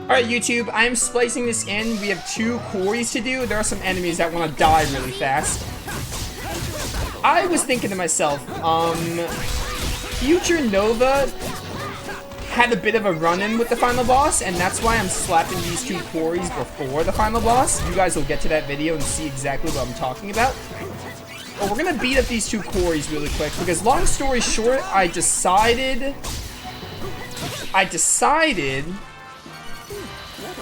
Alright, YouTube, I am splicing this in. We have 2 quarries to do. There are some enemies that want to die really fast. I was thinking to myself, Future Nova had a bit of a run-in with the final boss, and that's why I'm slapping these 2 quarries before the final boss. You guys will get to that video and see exactly what I'm talking about. But we're gonna beat up these 2 quarries really quick, because long story short, I decided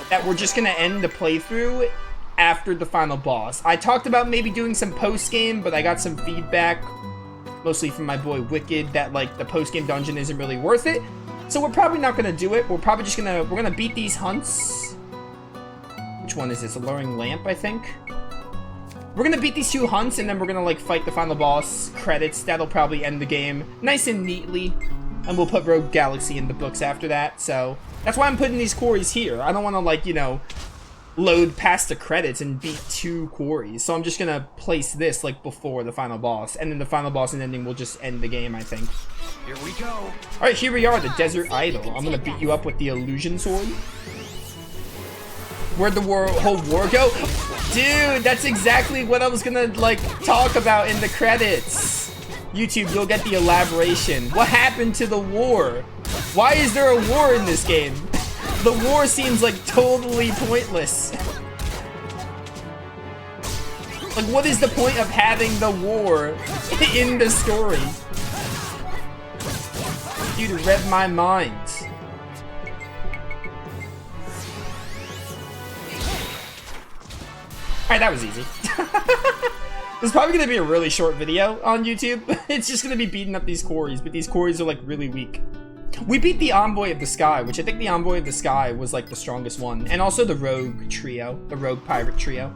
that we're just gonna end the playthrough after the final boss. I talked about maybe doing some post-game, but I got some feedback, mostly from my boy Wicked, that like the post-game dungeon isn't really worth it. So we're probably not gonna do it. We're probably just we're gonna beat these hunts. Which one is this? Alluring Lamp, I think. We're gonna beat these 2 hunts, and then we're gonna like fight the final boss. Credits, that'll probably end the game nice and neatly. And we'll put Rogue Galaxy in the books after that, so that's why I'm putting these quarries here. I don't want to, like, you know, load past the credits and beat 2 quarries. So I'm just gonna place this, like, before the final boss. And then the final boss and ending will just end the game, I think. Here we go. Alright, here we are, the Desert Idol. I'm gonna beat you up with the Illusion Sword. Where'd the whole war go? Dude, that's exactly what I was gonna, like, talk about in the credits. YouTube, you'll get the elaboration. What happened to the war? Why is there a war in this game? The war seems like totally pointless. Like, what is the point of having the war in the story? Dude, read my mind. Alright, that was easy. This is probably going to be a really short video on YouTube. It's just going to be beating up these quarries, but these quarries are like really weak. We beat the Envoy of the Sky, which I think the Envoy of the Sky was like the strongest one. And also the Rogue Trio, the Rogue Pirate Trio.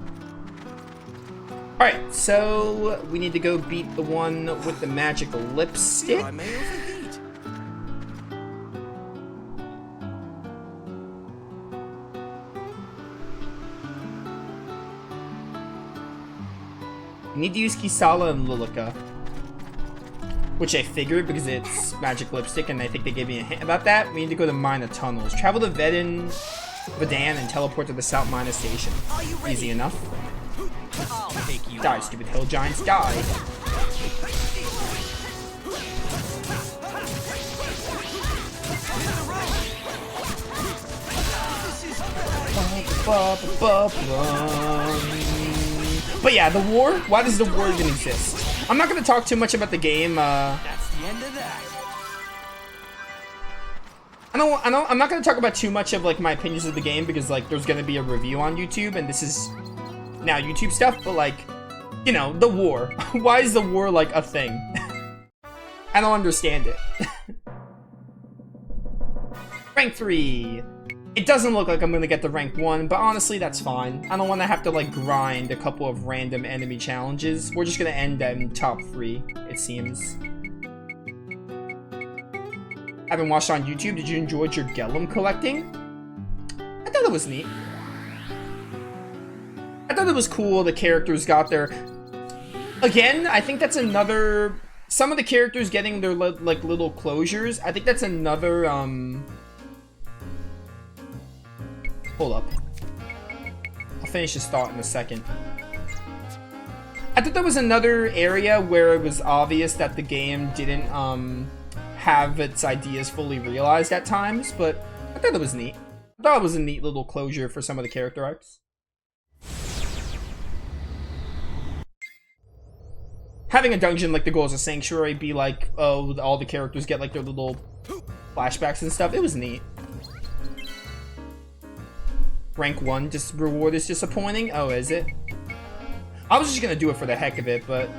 Alright, so we need to go beat the one with the magical lipstick. I may overheat. We need to use Kisala and Lilica. Which I figured because it's magic lipstick and I think they gave me a hint about that. We need to go to Mine of Tunnels. Travel to Vedan and teleport to the South Mina Station. Easy enough. I'll take you Die, on. stupid hill giants, die. But yeah, the war? Why does the war even exist? I'm not going to talk too much about the game. That's the end of that. I'm not going to talk about too much of like my opinions of the game because like there's going to be a review on YouTube and this is now YouTube stuff, but like, you know, the war. Why is the war like a thing? I don't understand it. Rank 3. It doesn't look like I'm going to get to rank 1, but honestly, that's fine. I don't want to have to, like, grind a couple of random enemy challenges. We're just going to end in top 3, it seems. Haven't watched on YouTube. Did you enjoy your Gellum collecting? I thought it was neat. I thought it was cool the characters got their... Again, I think that's another... Some of the characters getting their, like, little closures. I think that's another, Hold up. I'll finish this thought in a second. I thought there was another area where it was obvious that the game didn't have its ideas fully realized at times, but I thought it was neat. I thought it was a neat little closure for some of the character arcs. Having a dungeon like the Goals of Sanctuary be like, oh, all the characters get like their little flashbacks and stuff, it was neat. Rank 1 reward is disappointing? Oh, is it? I was just gonna do it for the heck of it, but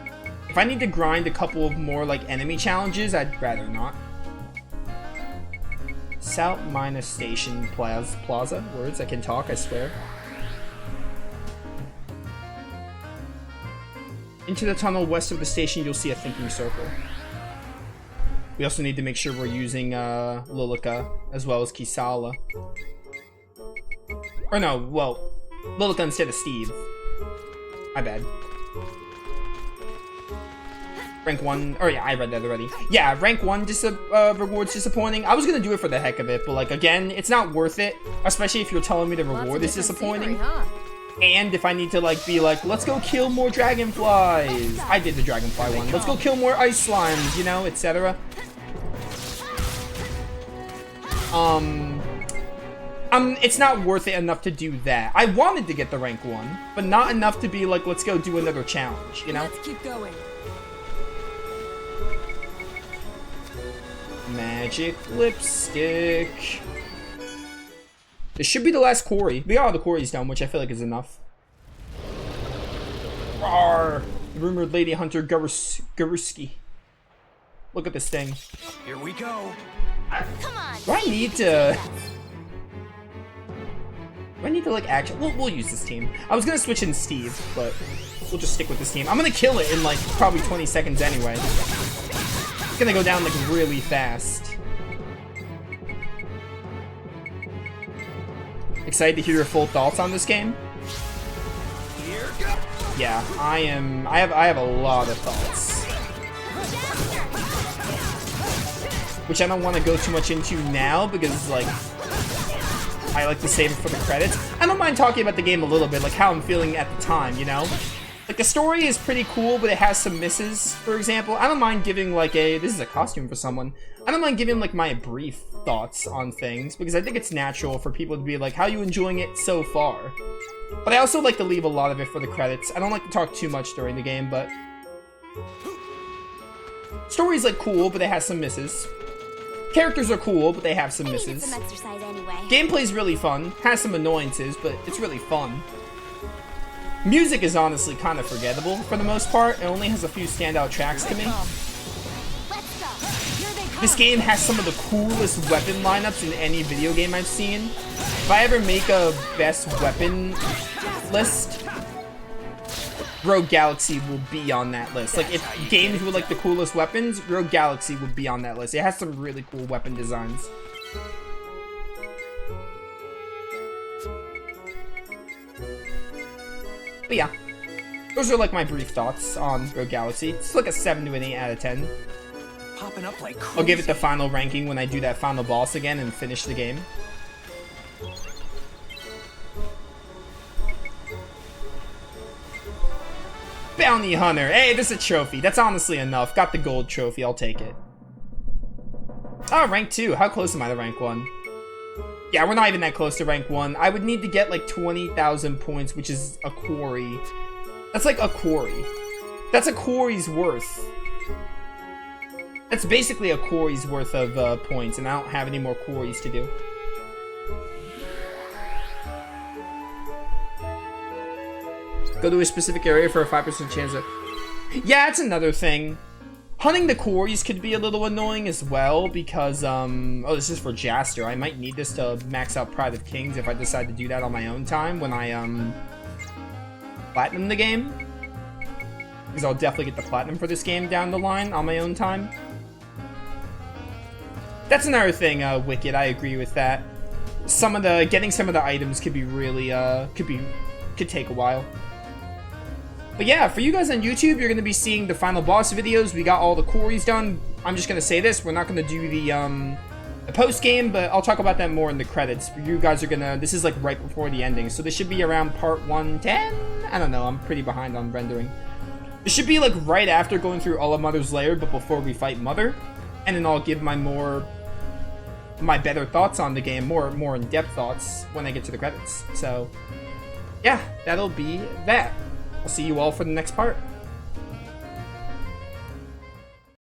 if I need to grind a couple of more like enemy challenges, I'd rather not. South Mina Station Plaza. Words, I can talk, I swear. Into the tunnel west of the station, you'll see a thinking circle. We also need to make sure we're using Lilica as well as Kisala. Or no, well, Lilica instead of Steve. My bad. Rank 1, or yeah, I read that already. Yeah, rank 1 rewards disappointing. I was gonna do it for the heck of it, but like, again, it's not worth it, especially if you're telling me the reward is disappointing. Scenery, huh? And if I need to like be like, let's go kill more dragonflies. I did the dragonfly one. Let's go kill more ice slimes, you know, etc. It's not worth it enough to do that. I wanted to get the rank 1, but not enough to be like, let's go do another challenge, you know? Let's keep going. Magic lipstick. This should be the last quarry. We got all the quarries done, which I feel like is enough. Rawr! Rumored lady hunter Garuski. Look at this thing. Here we go. Come on. Do I need to... Do I need to, like, actually... We'll use this team. I was gonna switch in Steve, but we'll just stick with this team. I'm gonna kill it in, like, probably 20 seconds anyway. It's gonna go down, like, really fast. Excited to hear your full thoughts on this game? Here go. Yeah, I have a lot of thoughts. Which I don't want to go too much into now, because, like... I like to save it for the credits. I don't mind talking about the game a little bit, like how I'm feeling at the time, you know? Like, the story is pretty cool, but it has some misses, for example. I don't mind giving, like, this is a costume for someone. I don't mind giving, like, my brief thoughts on things, because I think it's natural for people to be like, how are you enjoying it so far? But I also like to leave a lot of it for the credits. I don't like to talk too much during the game, but... Story's, like, cool, but it has some misses. Characters are cool, but they have some misses. Some exercise anyway. Gameplay's really fun, has some annoyances, but it's really fun. Music is honestly kind of forgettable for the most part. It only has a few standout tracks to me. Let's go. Here they come. This game has some of the coolest weapon lineups in any video game I've seen. If I ever make a best weapon list, Rogue Galaxy will be on that list. Like, if games were like the coolest weapons, Rogue Galaxy would be on that list. It has some really cool weapon designs. But yeah, those are like my brief thoughts on Rogue Galaxy. It's like a 7 to an 8 out of 10. Popping up like crazy. I'll give it the final ranking when I do that final boss again and finish the game. Bounty Hunter. Hey, this is a trophy. That's honestly enough. Got the gold trophy. I'll take it. Oh, rank 2. How close am I to rank 1? Yeah, we're not even that close to rank 1. I would need to get like 20,000 points, which is a quarry. That's like a quarry. That's a quarry's worth. That's basically a quarry's worth of points, and I don't have any more quarries to do. Go to a specific area for a 5% chance of... Yeah, that's another thing. Hunting the quarries could be a little annoying as well, because, oh, this is for Jaster. I might need this to max out Pride of Kings if I decide to do that on my own time when I, platinum the game. Because I'll definitely get the platinum for this game down the line on my own time. That's another thing, Wicked, I agree with that. Getting some of the items could be really, could take a while. But yeah, for you guys on YouTube, you're going to be seeing the final boss videos. We got all the quarries done. I'm just going to say this. We're not going to do the post-game, but I'll talk about that more in the credits. You guys are going to... This is like right before the ending, so this should be around part 110? I don't know. I'm pretty behind on rendering. It should be like right after going through all of Mother's Lair, but before we fight Mother. And then I'll give my better thoughts on the game, more in-depth thoughts when I get to the credits. So, yeah, that'll be that. I'll see you all for the next part.